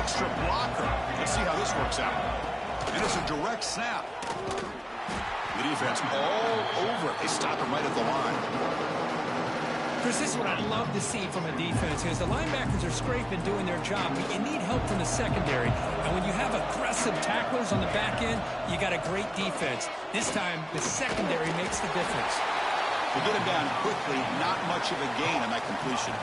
extra blocker. Let's see how this works out. And it's a direct snap. The defense all over it. They stop him right at the line. Chris, this is what I love to see from a defense is the linebackers are scraping, doing their job, but you need help from the secondary. And when you have aggressive tacklers on the back end, you got a great defense. This time, the secondary makes the difference. To get him down quickly, not much of a gain on that completion.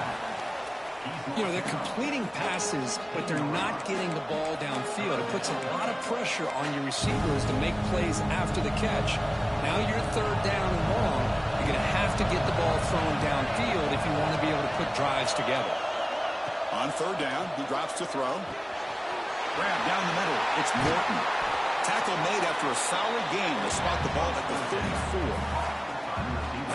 You know, they're completing passes, but they're not getting the ball downfield. It puts a lot of pressure on your receivers to make plays after the catch. Now you're third down and long. You're going to have to get the ball thrown downfield if you want to be able to put drives together. On third down, he drops to throw. Grab down the middle. It's Morton. Tackle made after a solid gain to spot the ball at the 34.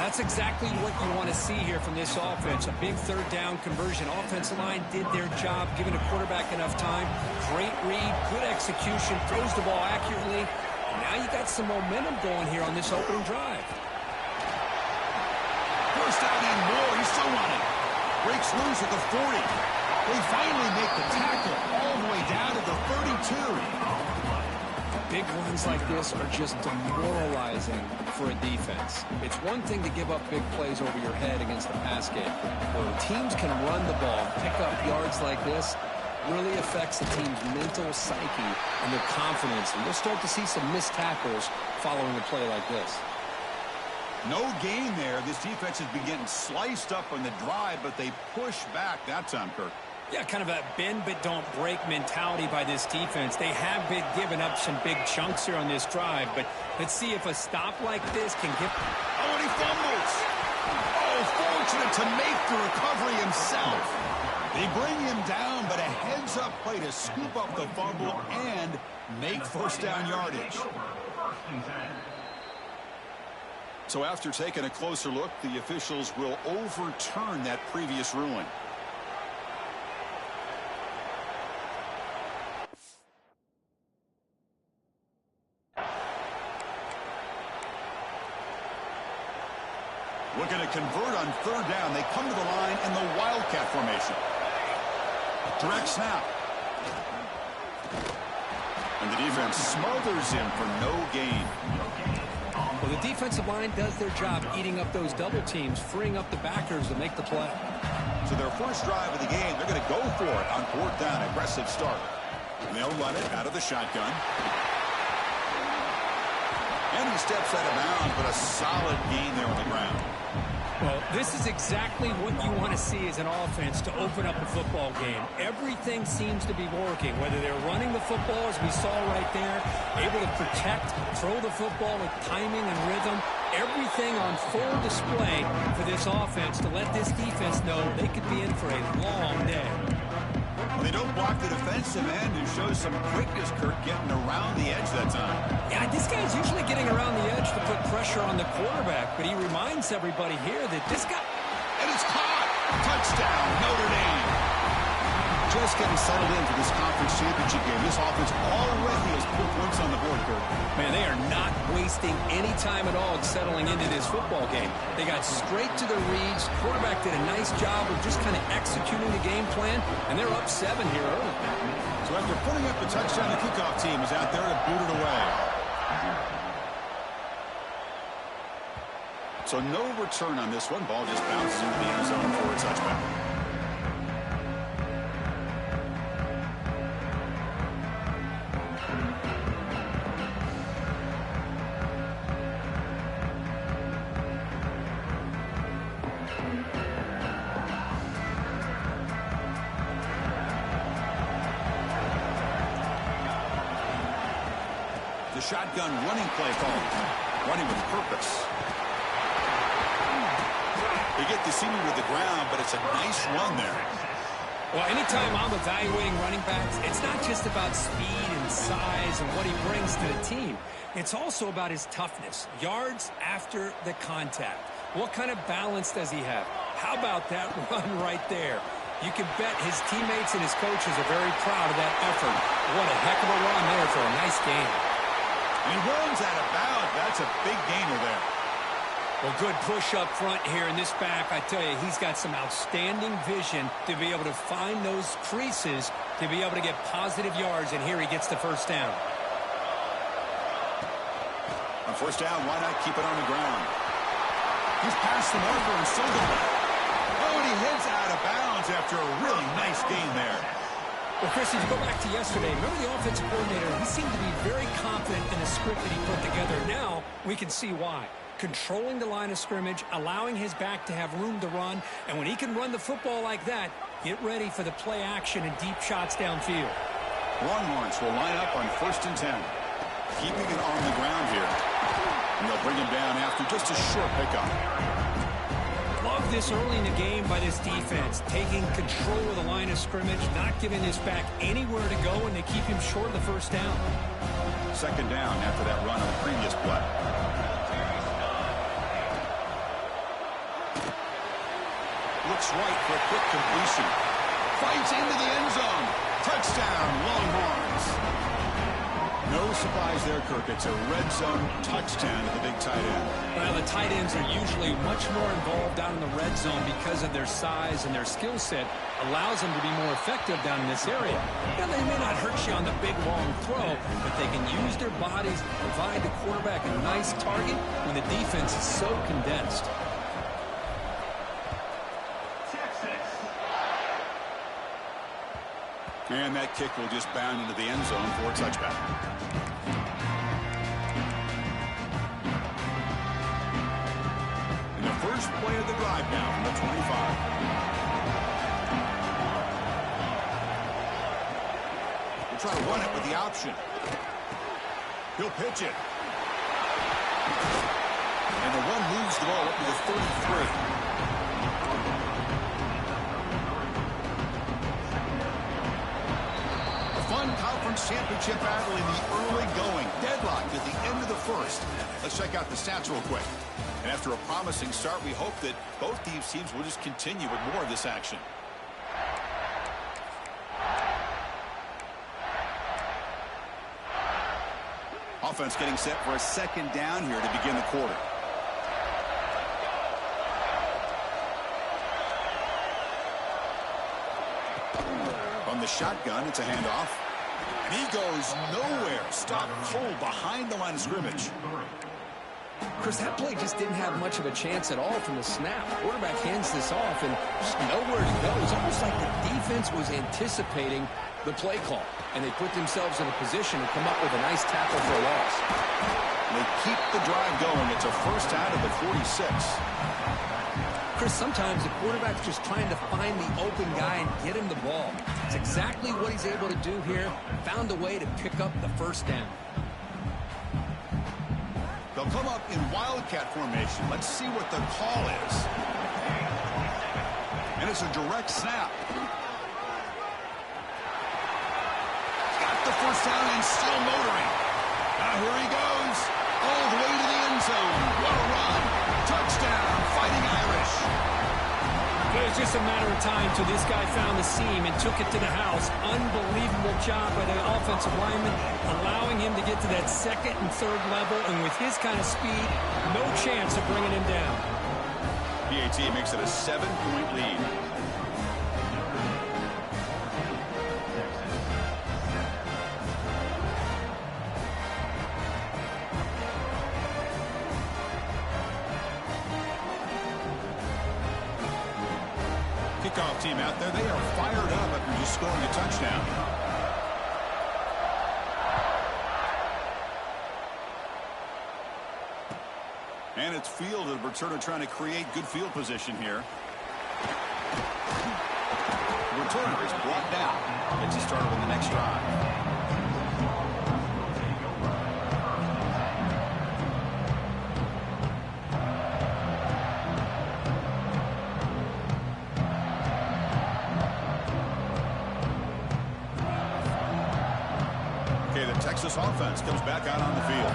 That's exactly what you want to see here from this offense. A big third down conversion. Offensive line did their job, giving the quarterback enough time. Great read, good execution, throws the ball accurately. Now you got some momentum going here on this opening drive. First out and more. He's still running. Breaks loose at the 40. They finally make the tackle all the way down to the 32. Big runs like this are just demoralizing for a defense. It's one thing to give up big plays over your head against the pass game. When teams can run the ball, pick up yards like this, really affects the team's mental psyche and their confidence. And you'll start to see some missed tackles following a play like this. No gain there. This defense has been getting sliced up on the drive, but they push back that time, Kirk. Yeah, kind of a bend but don't break mentality by this defense. They have been giving up some big chunks here on this drive, but let's see if a stop like this can get... Oh, and he fumbles! Oh, fortunate to make the recovery himself. They bring him down, but a heads-up play to scoop up the fumble and make first down yardage. So after taking a closer look, the officials will overturn that previous ruling. Looking to convert on third down. They come to the line in the Wildcat formation. Direct snap. And the defense smothers him for no gain. Well, the defensive line does their job eating up those double teams, freeing up the backers to make the play. So their first drive of the game, they're going to go for it on fourth down. Aggressive start. And they'll run it out of the shotgun. And he steps out of bounds, but a solid gain there on the ground. Well, this is exactly what you want to see as an offense to open up a football game. Everything seems to be working, whether they're running the football, as we saw right there, able to protect, throw the football with timing and rhythm. Everything on full display for this offense to let this defense know they could be in for a long day. Well, they don't block the defensive end, who shows some quickness, Kirk, getting around the edge that time. Yeah, this guy's usually getting around the edge to put pressure on the quarterback, but he reminds everybody here that this guy... And it's caught! Touchdown, Notre Dame! Just getting settled in for this conference championship game. This offense already has put points on the board, Kirk. Man, they are not wasting any time at all settling into this football game. They got straight to their reads. Quarterback did a nice job of just kind of executing the game plan, and they're up 7 here early. So after putting up the touchdown, the kickoff team is out there to boot it away. So no return on this one. Ball just bounces into the end zone for a touchback. The shotgun running play call. Running with purpose. They get the senior to the ground, but it's a nice run there. Well, anytime I'm evaluating running backs, it's not just about speed and size and what he brings to the team. It's also about his toughness. Yards after the contact. What kind of balance does he have? How about that run right there? You can bet his teammates and his coaches are very proud of that effort. What a heck of a run there for a nice game. And he runs out of bounds. That's a big gainer there. Well, good push up front here in this back. I tell you, he's got some outstanding vision to be able to find those creases, to be able to get positive yards, and here he gets the first down. On first down, why not keep it on the ground? He's past the marker and still going. Oh, and he heads out of bounds after a really nice gain there. Well, Chris, if you go back to yesterday, remember the offensive coordinator, he seemed to be very confident in the script that he put together. Now we can see why. Controlling the line of scrimmage, allowing his back to have room to run, and when he can run the football like that, get ready for the play action and deep shots downfield. Longhorns will line up on 1st and 10. Keeping it on the ground here. And they'll bring him down after just a short pickup. Love this early in the game by this defense, taking control of the line of scrimmage, not giving this back anywhere to go, and they keep him short of the first down. 2nd down after that run on the previous play. Looks right for a quick completion. Fights into the end zone. Touchdown, Longhorns. No surprise there, Kirk. It's a red zone touchdown to the big tight end. Well, the tight ends are usually much more involved down in the red zone because of their size and their skill set. Allows them to be more effective down in this area. Now, they may not hurt you on the big, long throw, but they can use their bodies to provide the quarterback a nice target when the defense is so condensed. And that kick will just bound into the end zone for a touchback. And the first play of the drive now from the 25. We'll try to run it with the option. He'll pitch it. And the run moves the ball up to the 33. Conference championship battle in the early going. Deadlocked at the end of the first. Let's check out the stats real quick. And after a promising start, we hope that both these teams will just continue with more of this action. Offense getting set for a 2nd down here to begin the quarter. From the shotgun, it's a handoff. And he goes nowhere. Stopped cold behind the line of scrimmage. Chris, that play just didn't have much of a chance at all from the snap. Quarterback hands this off and just nowhere to go. It's almost like the defense was anticipating the play call, and they put themselves in a position to come up with a nice tackle for a loss. They keep the drive going. It's a first out of the 46. Chris, sometimes the quarterback's just trying to find the open guy and get him the ball. It's exactly what he's able to do here. Found a way to pick up the first down. They'll come up in wildcat formation. Let's see what the call is. And it's a direct snap. Got the first down and still motoring. Now here he goes. All the way to the end zone. What a run. Touchdown, Fighting Irish. It was just a matter of time till this guy found the seam and took it to the house. Unbelievable job by the offensive lineman, allowing him to get to that 2nd and 3rd level, and with his kind of speed, no chance of bringing him down. PAT makes it a 7-point lead. Kickoff team out there, they are fired up after just scoring a touchdown. And it's fielded. Returner trying to create good field position here. The returner is brought down. Gets you started on the next drive. Texas offense comes back out on the field.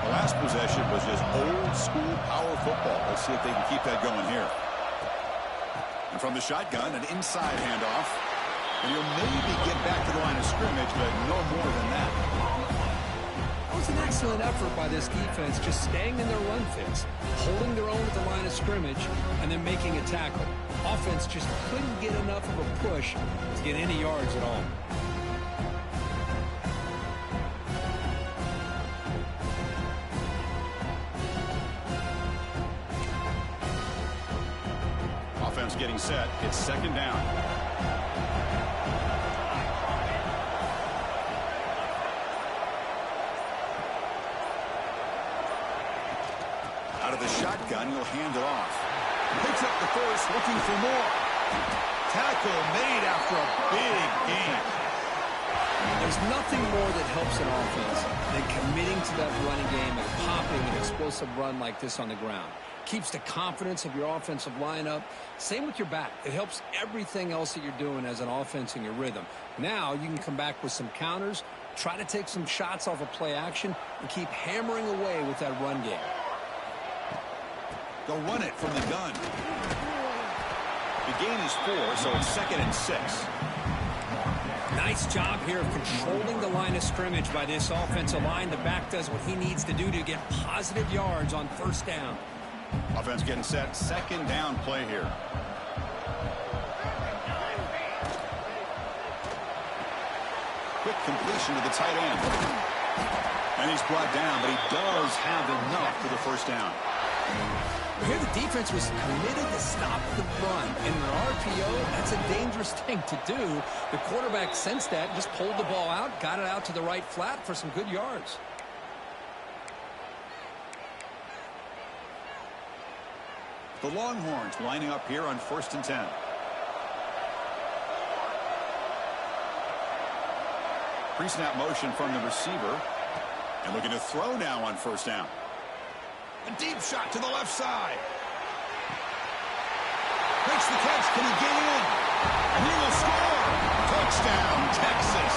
The last possession was just old school power football. Let's see if they can keep that going here. And from the shotgun, an inside handoff. And he'll maybe get back to the line of scrimmage, but no more than that. was an excellent effort by this defense, just staying in their run fits, holding their own at the line of scrimmage, and then making a tackle. Offense just couldn't get enough of a push to get any yards at all. Offense getting set. It's second down. Out of the shotgun, he'll hand it off. Picks up the force, looking for more. Tackle made after a big gain. There's nothing more that helps an offense than committing to that running game and popping an explosive run like this on the ground. Keeps the confidence of your offensive lineup. Same with your back. It helps everything else that you're doing as an offense in your rhythm. Now you can come back with some counters, try to take some shots off of play action, and keep hammering away with that run game. They'll run it from the gun. The gain is 4, so it's 2nd and 6. Nice job here of controlling the line of scrimmage by this offensive line. The back does what he needs to do to get positive yards on first down. Offense getting set. Second down play here. Quick completion to the tight end. And he's brought down, but he does have enough for the first down. Here the defense was committed to stop the run. In an RPO, that's a dangerous thing to do. The quarterback sensed that, just pulled the ball out, got it out to the right flat for some good yards. The Longhorns lining up here on 1st and 10. Pre-snap motion from the receiver. And looking to throw now on first down. A deep shot to the left side. Makes the catch. Can he get in? And he will score. Touchdown, Texas.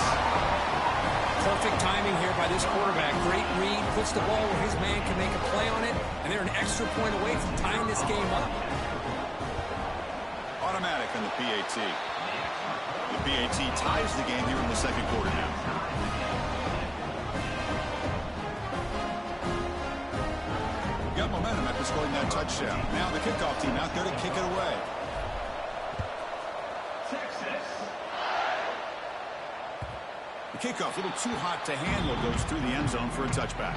Perfect timing here by this quarterback. Great read. Puts the ball where his man can make a play on it. And they're an extra point away from tying this game up. Automatic on the PAT. The PAT ties the game here in the second quarter now. Got momentum after scoring that touchdown. Now the kickoff team out there to kick it away. The kickoff, a little too hot to handle, goes through the end zone for a touchback.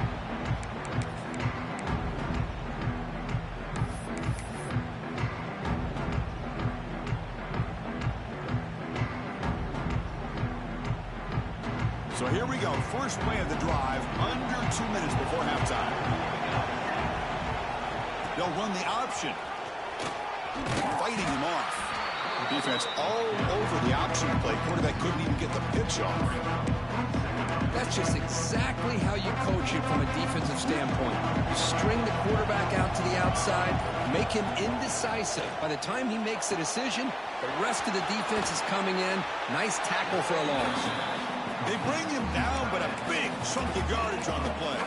So here we go. First play of the drive, under 2 minutes before halftime. They'll run the option. Fighting him off. Defense all over the option play. Quarterback couldn't even get the pitch off. That's just exactly how you coach it from a defensive standpoint. You string the quarterback out to the outside, make him indecisive. By the time he makes a decision, the rest of the defense is coming in. Nice tackle for a loss. They bring him down, but a big chunk of yardage on the play.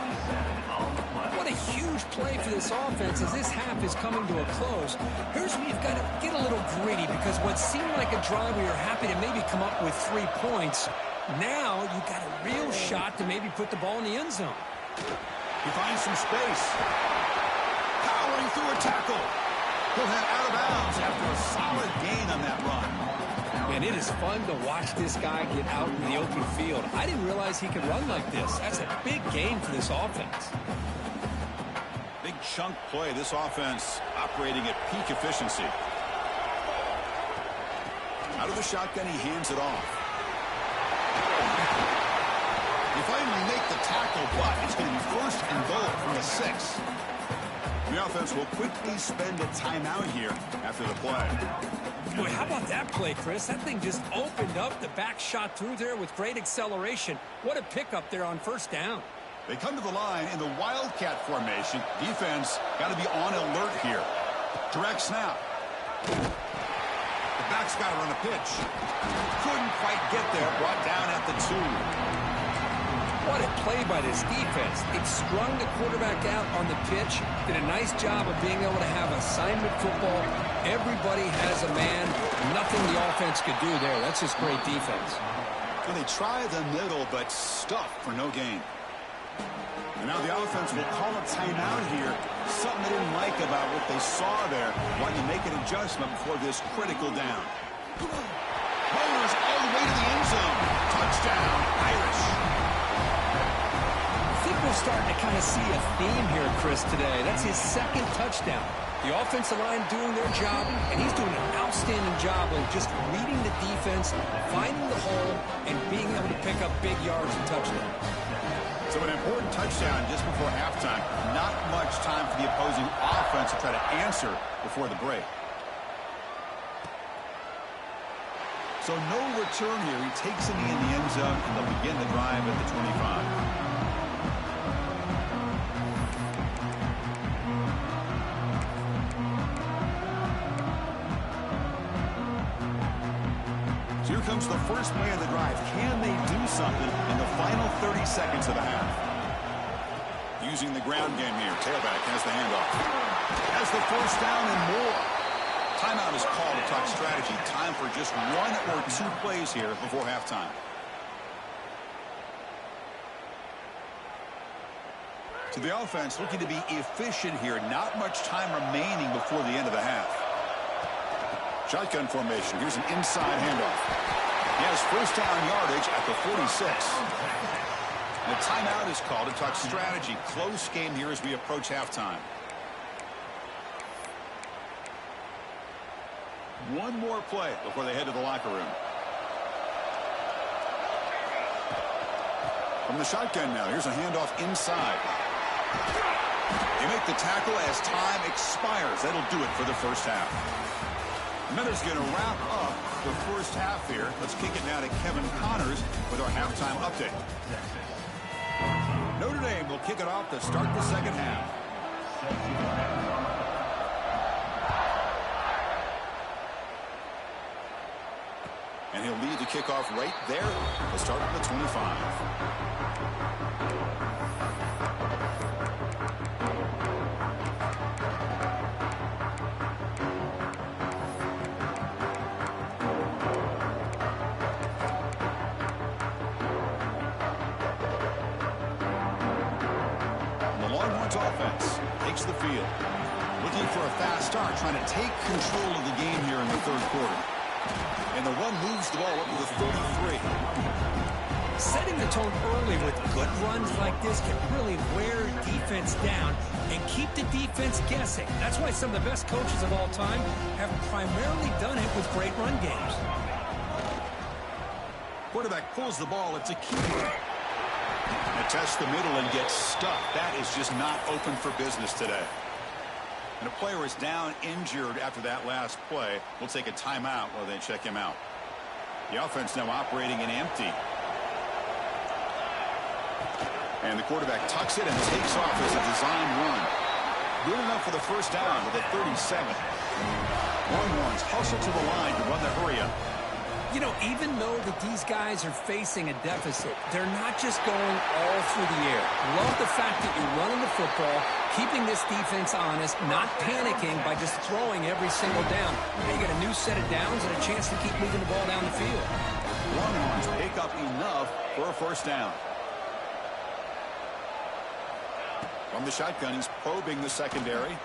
What a huge play for this offense as this half is coming to a close. Here's where you've got to get a little gritty, because what seemed like a drive where you're happy to maybe come up with 3 points, now you've got a real shot to maybe put the ball in the end zone. He finds some space. Powering through a tackle. He'll head out of bounds after a solid gain on that run. And it is fun to watch this guy get out in the open field. I didn't realize he could run like this. That's a big gain for this offense. Big chunk play. This offense operating at peak efficiency. Out of the shotgun, he hands it off. They finally make the tackle, but it's going to be 1st and goal from the 6. The offense will quickly spend a timeout here after the play. Boy, how about that play, Chris? That thing just opened up. The back shot through there with great acceleration. What a pickup there on first down. They come to the line in the Wildcat formation. Defense got to be on alert here. Direct snap. The back's got to run a pitch. Couldn't quite get there. Brought down at the 2. What a play by this defense. It strung the quarterback out on the pitch. Did a nice job of being able to have assignment football. Everybody has a man. Nothing the offense could do there. That's just great defense. And they try the middle, but stuffed for no gain. And now the offense will call a timeout here. Something they didn't like about what they saw there. Wanting to make an adjustment before this critical down. Motors all the way to the end zone. Touchdown, Irish. I think we're starting to kind of see a theme here, Chris, today. That's his second touchdown. The offensive line doing their job, and he's doing an outstanding job of just reading the defense, finding the hole, and being able to pick up big yards and touchdowns. So an important touchdown just before halftime. Not much time for the opposing offense to try to answer before the break. So no return here. He takes a knee in the end zone, and they'll begin the drive at the 25. Here comes the first play of the drive. Can they do something in the final 30 seconds of the half? Using the ground game here. Tailback has the handoff. Has the first down and more. Timeout is called to talk strategy. Time for just one or two plays here before halftime. So the offense looking to be efficient here. Not much time remaining before the end of the half. Shotgun formation. Here's an inside handoff. He has first down yardage at the 46. The timeout is called to talk strategy. Close game here as we approach halftime. One more play before they head to the locker room. From the shotgun now. Here's a handoff inside. They make the tackle as time expires. That'll do it for the first half. Miller's going to wrap up the first half here. Let's kick it now to Kevin Connors with our halftime update. Notre Dame will kick it off to start the second half. And he'll lead the kickoff right there to start at the 25. Offense takes the field. Looking for a fast start, trying to take control of the game here in the third quarter. And the run moves the ball up to the 33. Setting the tone early with good runs like this can really wear defense down and keep the defense guessing. That's why some of the best coaches of all time have primarily done it with great run games. Quarterback pulls the ball. It's a keeper. Tests the middle and gets stuck. That is just not open for business today. And a player is down injured after that last play. We'll take a timeout while they check him out. The offense now operating in empty. And the quarterback tucks it and takes off as a design run. Good enough for the first down to the 37. Longhorns hustle to the line to run the hurry up. You know, even though that these guys are facing a deficit, they're not just going all through the air. Love the fact that you're running the football, keeping this defense honest, not panicking by just throwing every single down. Now you get a new set of downs and a chance to keep moving the ball down the field. Longhorns pick up enough for a first down. From the shotgun, he's probing the secondary.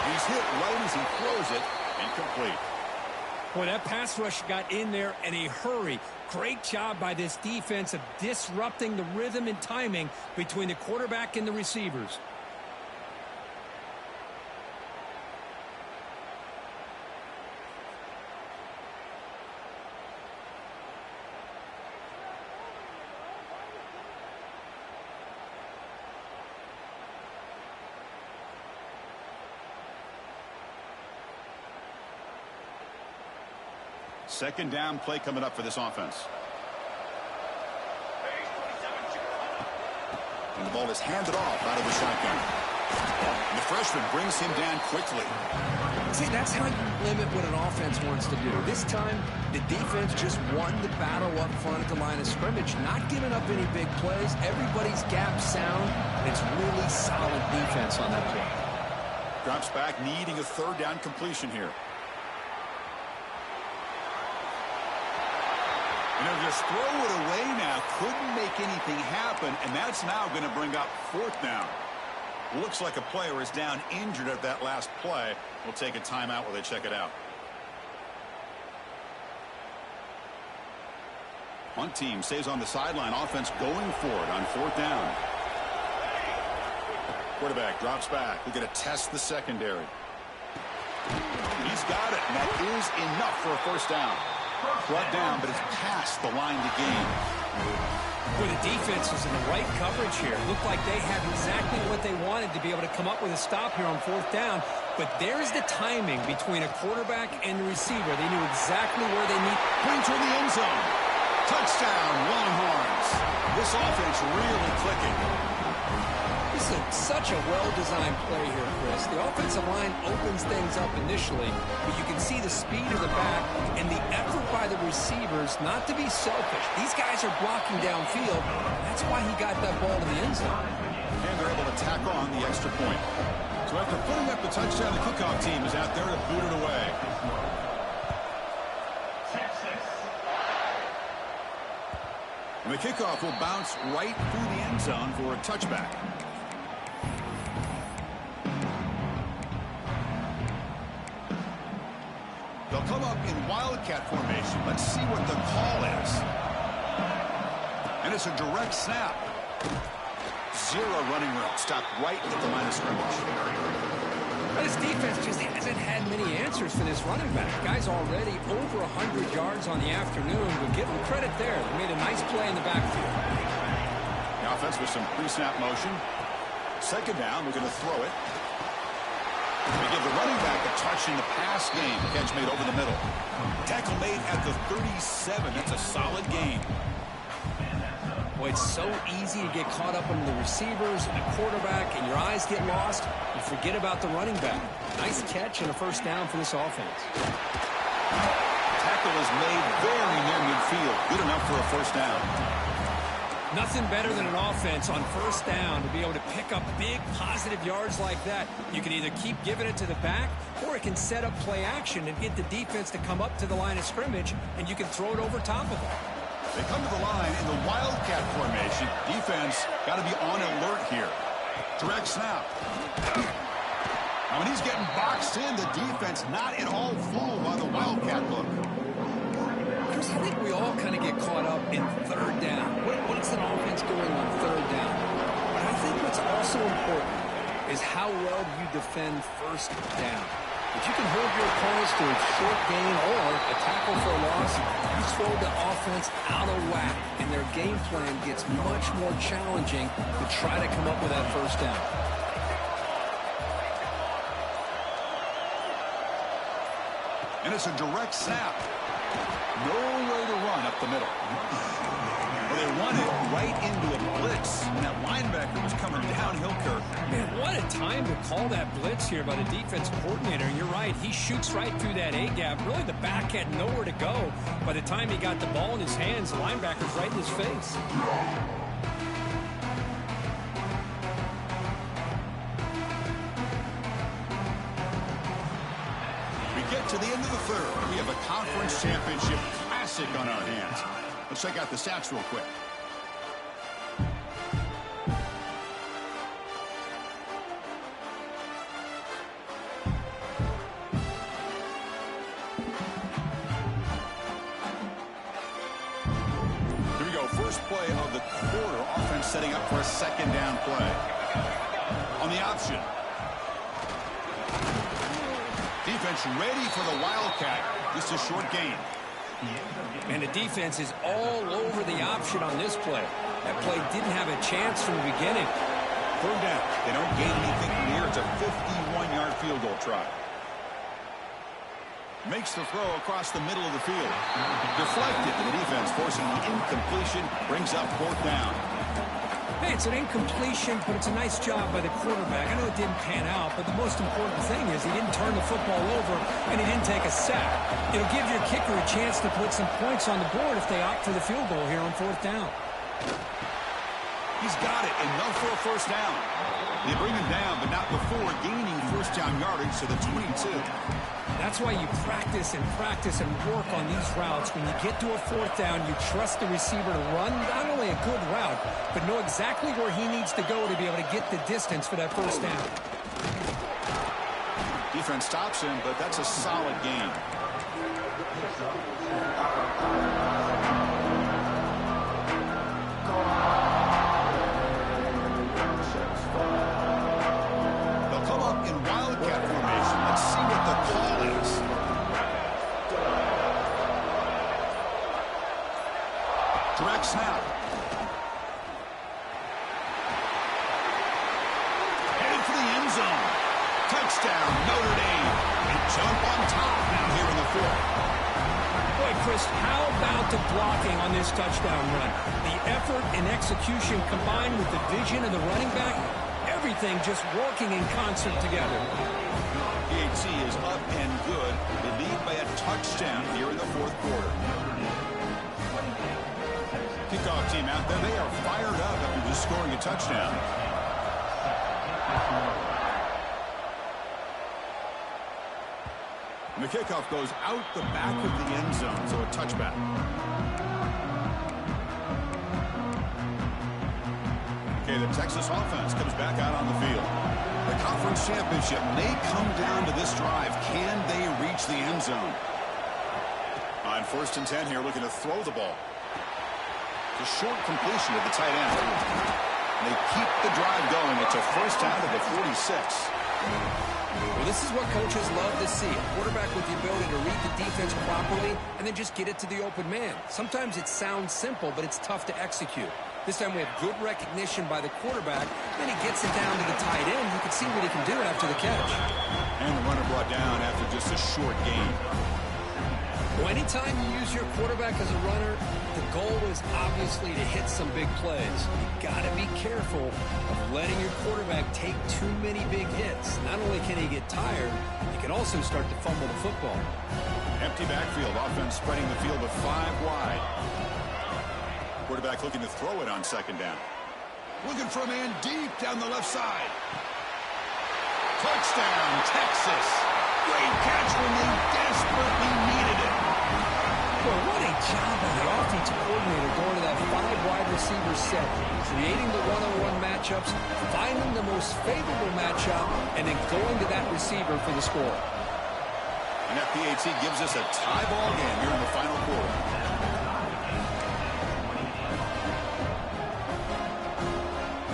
He's hit right as he throws it, incomplete. Boy, that pass rush got in there in a hurry. Great job by this defense of disrupting the rhythm and timing between the quarterback and the receivers. Second down play coming up for this offense. And the ball is handed off out of the shotgun. And the freshman brings him down quickly. See, that's how you limit what an offense wants to do. This time, the defense just won the battle up front at the line of scrimmage, not giving up any big plays. Everybody's gap sound. It's really solid defense on that play. Drops back, needing a third down completion here. And they'll just throw it away now. Couldn't make anything happen, and that's now going to bring up fourth down. Looks like a player is down injured at that last play. We'll take a timeout while they check it out. Punt team stays on the sideline. Offense going for it on fourth down. Quarterback drops back. We're going to test the secondary. He's got it, and that is enough for a first down. Brought down, but it's past the line to gain. Well, the defense was in the right coverage here. Looked like they had exactly what they wanted to be able to come up with a stop here on fourth down. But there's the timing between a quarterback and the receiver. They knew exactly where they need. Bring toward the end zone. Touchdown, Longhorns. This offense really clicking. This is such a well-designed play here, Chris. The offensive line opens things up initially, but you can see the speed of the back and the effort by the receivers not to be selfish. These guys are blocking downfield. That's why he got that ball to the end zone. And they're able to tack on the extra point. So after putting up the touchdown, the kickoff team is out there to boot it away. And the kickoff will bounce right through the end zone for a touchback. They'll come up in Wildcat formation. Let's see what the call is. And it's a direct snap. Zero running room. Stopped right at the line of scrimmage. But his defense just hasn't had many answers for this running back. Guy's already over 100 yards on the afternoon, but give him credit there. They made a nice play in the backfield. The offense with some pre-snap motion. Second down, we're going to throw it. We give the running back a touch in the pass game. Catch made over the middle. Tackle made at the 37. That's a solid gain. Boy, it's so easy to get caught up on the receivers and the quarterback, and your eyes get lost. You forget about the running back. Nice catch and a first down for this offense. Tackle is made very near midfield. Good enough for a first down. Nothing better than an offense on first down to be able to pick up big positive yards like that. You can either keep giving it to the back, or it can set up play action and get the defense to come up to the line of scrimmage, and you can throw it over top of them. They come to the line in the Wildcat formation. Defense got to be on alert here. Direct snap. Now when he's getting boxed in, the defense not at all fooled by the Wildcat look. Chris, I think we all kind of get caught up in third down. What's an offense doing on third down? But I think what's also important is how well you defend first down. If you can hold your opponents to a short gain or a tackle for a loss, you throw the offense out of whack, and their game plan gets much more challenging to try to come up with that first down. And it's a direct snap. Nowhere to run up the middle. Well, they run it right into a blitz, and that linebacker was coming downhill, Kirk. Man, what a time to call that blitz here by the defense coordinator. And you're right, he shoots right through that A-gap. Really, the back had nowhere to go. By the time he got the ball in his hands, the linebacker's right in his face. We get to the end of the third. We have a conference championship classic on our hands. Let's check out the stats real quick. Here we go. First play of the quarter. Offense setting up for a second down play. On the option. Defense ready for the Wildcat. Just a short gain. And the defense is all over the option on this play. That play didn't have a chance from the beginning. Third down. They don't gain anything near. It's a 51-yard field goal try. Makes the throw across the middle of the field. Deflected, and the defense forcing the incompletion. Brings up fourth down. Hey, it's an incompletion, but it's a nice job by the quarterback. I know it didn't pan out, but the most important thing is he didn't turn the football over and he didn't take a sack. It'll give your kicker a chance to put some points on the board if they opt for the field goal here on fourth down. He's got it. Enough for a first down. They bring him down, but not before gaining first down yardage to the 22. That's why you practice and practice and work on these routes. When you get to a fourth down, you trust the receiver to run not only a good route, but know exactly where he needs to go to be able to get the distance for that first down. Defense stops him, but that's a solid gain. They'll come up in wildcat formation. Let's see what the call is. Direct snap. Headed for the end zone. Touchdown, Notre Dame. They jump on top now here in the fourth. Boy, Chris, how about the blocking on this touchdown run? The effort and execution combined with the vision of the running back, everything just working in concert together. PHC is up and good. They lead by a touchdown here in the fourth quarter. Kickoff team out there. They are fired up after just scoring a touchdown. And the kickoff goes out the back of the end zone, so a touchback. Okay, the Texas offense comes back out on the field. The conference championship may come down to this drive. Can they reach the end zone? On 1st and 10 here, looking to throw the ball. It's a short completion to the tight end. They keep the drive going. It's a first down to the 46. Well, this is what coaches love to see. A quarterback with the ability to read the defense properly and then just get it to the open man. Sometimes it sounds simple, but it's tough to execute. This time we have good recognition by the quarterback. Then he gets it down to the tight end. You can see what he can do after the catch. And the runner brought down after just a short gain. Well, anytime you use your quarterback as a runner, the goal is obviously to hit some big plays. You got to be careful of letting your quarterback take too many big hits. Not only can he get tired, he can also start to fumble the football. Empty backfield. Offense spreading the field with 5 wide. Quarterback looking to throw it on 2nd down. Looking for a man deep down the left side. Touchdown, Texas. Great catch when they desperately needed it. Well, what a job by the offensive coordinator going to that 5 wide receiver set, creating the one-on-one matchups, finding the most favorable matchup, and then going to that receiver for the score. And that PAT gives us a tie ball game here in the final quarter.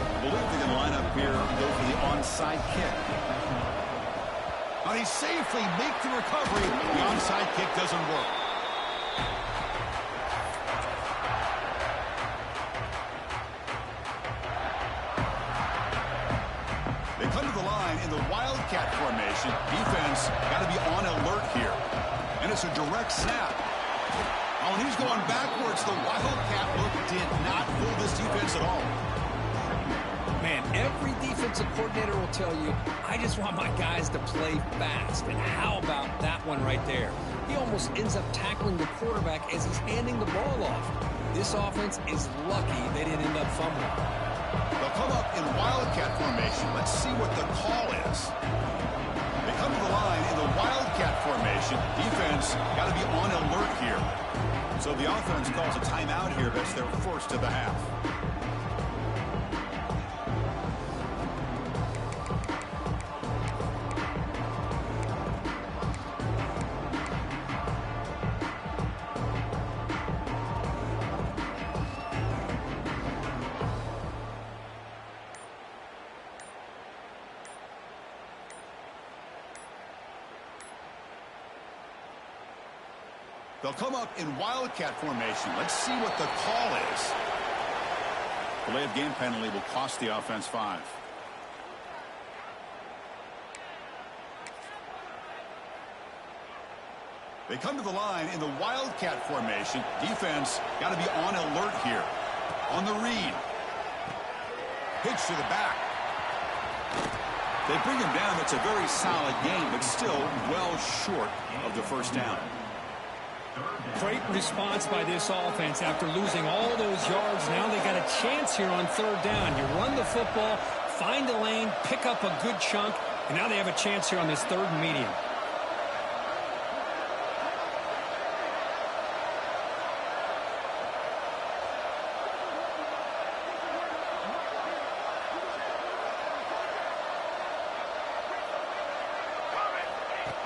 I believe they can line up here and go for the onside kick. And he safely make the recovery. The onside kick doesn't work. They come to the line in the wildcat formation. Defense got to be on alert here. And it's a direct snap. Oh, and he's going backwards. The wildcat look did not fool this defense at all. Man, every defensive coordinator will tell you, I just want my guys to play fast. And how about that one right there? He almost ends up tackling the quarterback as he's handing the ball off. This offense is lucky they didn't end up fumbling. They'll come up in wildcat formation. Let's see what the call is. They come to the line in the wildcat formation. Defense got to be on alert here. So the offense calls a timeout here. That's their first of the half. They'll come up in wildcat formation. Let's see what the call is. Delay of game penalty will cost the offense 5. They come to the line in the wildcat formation. Defense got to be on alert here. On the read. Pitch to the back. They bring him down. It's a very solid game, but still well short of the first down. Great response by this offense after losing all those yards. Now they got a chance here on 3rd down. You run the football, find a lane, pick up a good chunk, and now they have a chance here on this 3rd and medium.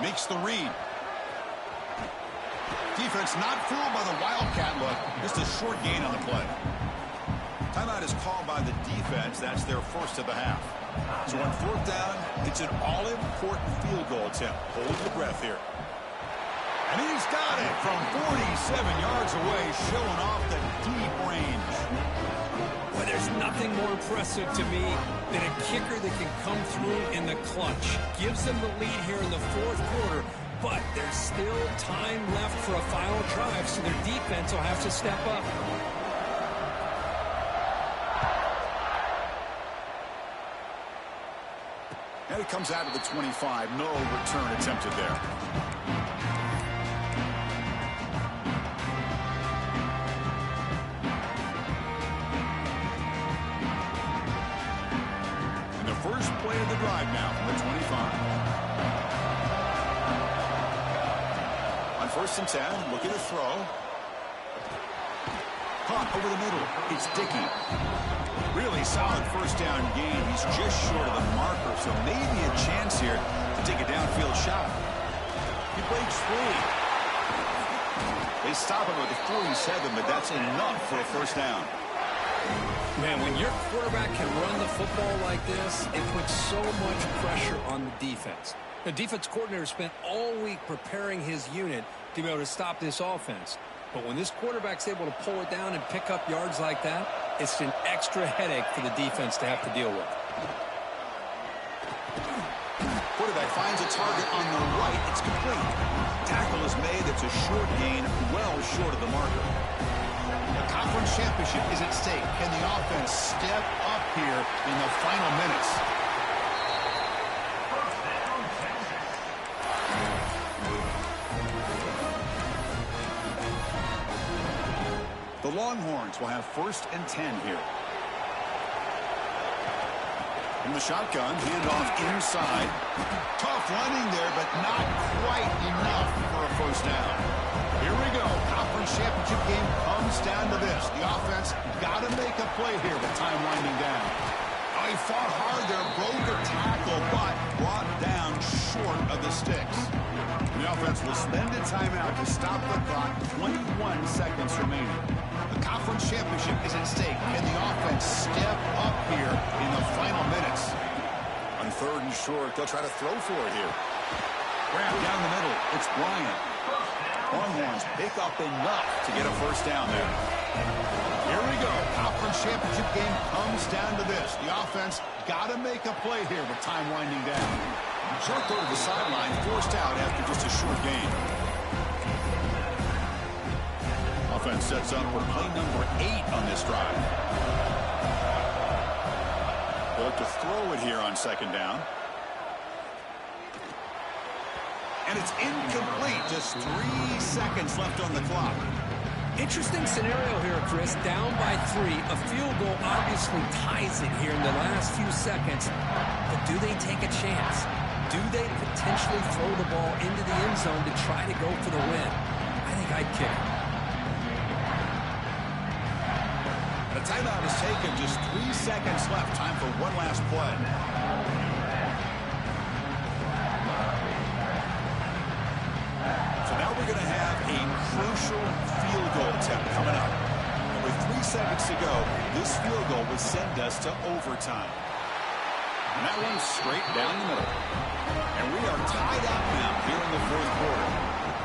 Makes the read. Defense not fooled by the Wildcat look. Just a short gain on the play. Timeout is called by the defense. That's their first of the half. So on fourth down, it's an all-important field goal attempt. Hold your breath here. And he's got it from 47 yards away, showing off the deep range. Well, there's nothing more impressive to me than a kicker that can come through in the clutch. Gives them the lead here in the fourth quarter, but there's still time left for a final drive, so their defense will have to step up. And it comes out of the 25. No return attempted there. And the first play of the drive now from the 25. On first and 10, look at the throw. Caught over the middle. It's Dickey. Really solid first down gain. He's just short of the marker, so maybe a chance here to take a downfield shot. He breaks free. They stop him at the 47, but that's enough for a first down. Man, when your quarterback can run the football like this, it puts so much pressure on the defense. The defense coordinator spent all week preparing his unit to be able to stop this offense. But when this quarterback's able to pull it down and pick up yards like that, it's an extra headache for the defense to have to deal with. Quarterback finds a target on the right. It's complete. Tackle is made. It's a short gain, well short of the marker. The conference championship is at stake. Can the offense step up here in the final minutes? The Longhorns will have first and 10 here. From the shotgun, handoff inside. Tough running there, but not quite enough for a first down. Here we go. Conference championship game comes down to this. The offense got to make a play here with time winding down. Oh, he fought hard there, broke a tackle, but brought down short of the sticks. The offense will spend a timeout to stop the clock. 21 seconds remaining. The conference championship is at stake. Can the offense step up here in the final minutes? On third and short, they'll try to throw for it here. Grab down the middle. It's Bryant. Longhorns pick up enough to get a first down there. Here we go. Conference championship game comes down to this. The offense got to make a play here with time winding down. Short throw to the sideline, forced out after just a short gain. Offense sets up for play number 8 on this drive. They'll look to throw it here on second down. And it's incomplete. Just 3 seconds left on the clock. Interesting scenario here, Chris. Down by 3. A field goal obviously ties it here in the last few seconds. But do they take a chance? Do they potentially throw the ball into the end zone to try to go for the win? I think I'd kick it. The timeout is taken. Just 3 seconds left. Time for one last play. So now we're going to have a crucial field goal attempt coming up. And with 3 seconds to go, this field goal would send us to overtime. And that one's straight down the middle. And we are tied up now here in the fourth quarter.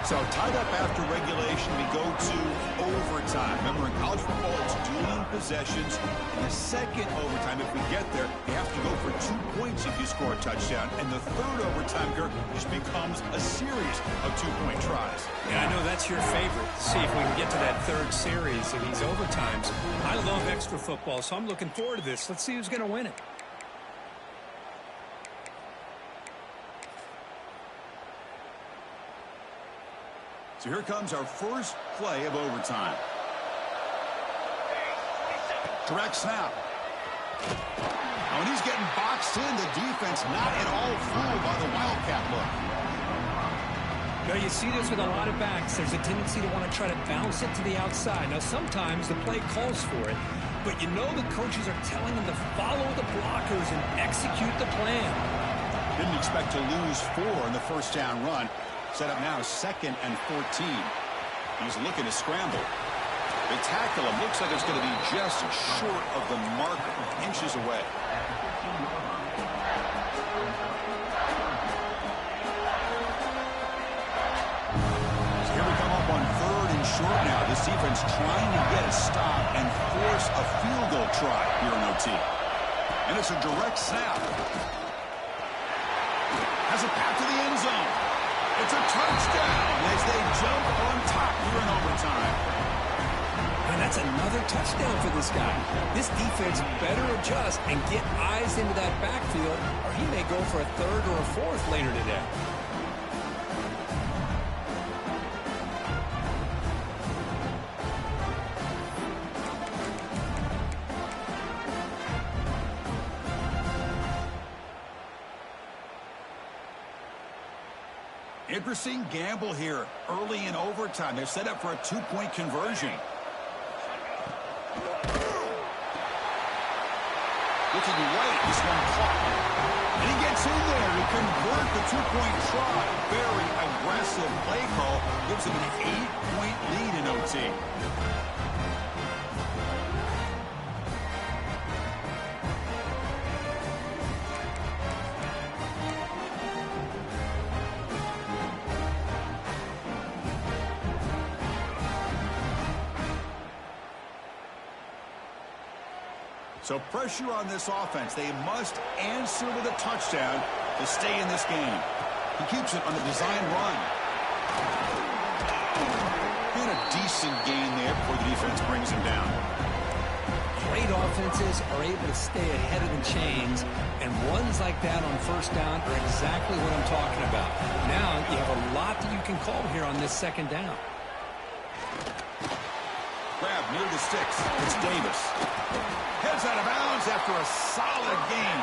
So tied up after regulation, we go to overtime. Remember, in college football, it's dueling possessions. In the second overtime, if we get there, you have to go for 2 points if you score a touchdown. And the third overtime, Kirk, just becomes a series of 2-point tries. Yeah, I know that's your favorite. See if we can get to that third series of these overtimes. I love extra football, so I'm looking forward to this. Let's see who's going to win it. So here comes our first play of overtime. Direct snap. Oh, and he's getting boxed in. The defense not at all fooled by the Wildcat look. Now, you see this with a lot of backs. There's a tendency to want to try to bounce it to the outside. Now, sometimes the play calls for it, but you know the coaches are telling them to follow the blockers and execute the plan. Didn't expect to lose 4 in the first down run. Set up now 2nd and 14. He's looking to scramble. They tackle him. Looks like it's going to be just short of the mark, inches away. So here we come up on 3rd and short now. This defense trying to get a stop and force a field goal try here in OT. And it's a direct snap. Has a path to the end zone. It's a touchdown as they jump on top here in overtime. And that's another touchdown for this guy. This defense better adjust and get eyes into that backfield, or he may go for a 3rd or a 4th later today. Interesting gamble here early in overtime. They're set up for a 2-point conversion. Looking right, this one caught. And he gets in there to convert the 2-point try. Very aggressive play call. Gives him an 8-point lead in OT. So pressure on this offense. They must answer with a touchdown to stay in this game. He keeps it on the design run. And a decent gain there before the defense brings him down. Great offenses are able to stay ahead of the chains, and runs like that on 1st down are exactly what I'm talking about. Now you have a lot that you can call here on this 2nd down. Grab near the sticks. It's Davis. Heads out of bounds after a solid gain.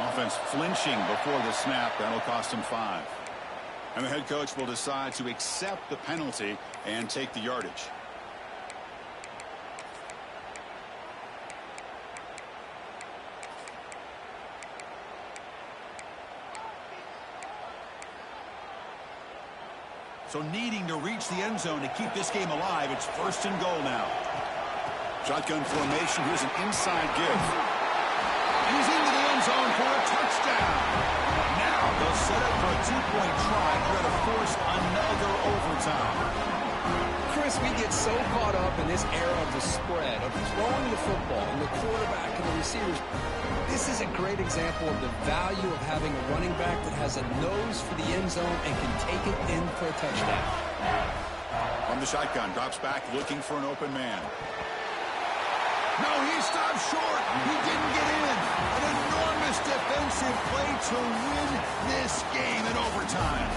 Offense flinching before the snap. That'll cost him 5. And the head coach will decide to accept the penalty and take the yardage. So needing to reach the end zone to keep this game alive. It's 1st and goal now. Shotgun formation. Here's an inside give. And he's into the end zone for a touchdown. Now they'll set up for a 2-point try. Try to force another overtime. Chris, we get so caught up in this era of the spread, of throwing the football, and the quarterback and the receivers. This is a great example of the value of having a running back that has a nose for the end zone and can take it in for a touchdown. From the shotgun, drops back looking for an open man. No, he stopped short. He didn't get in. An enormous defensive play to win this game in overtime.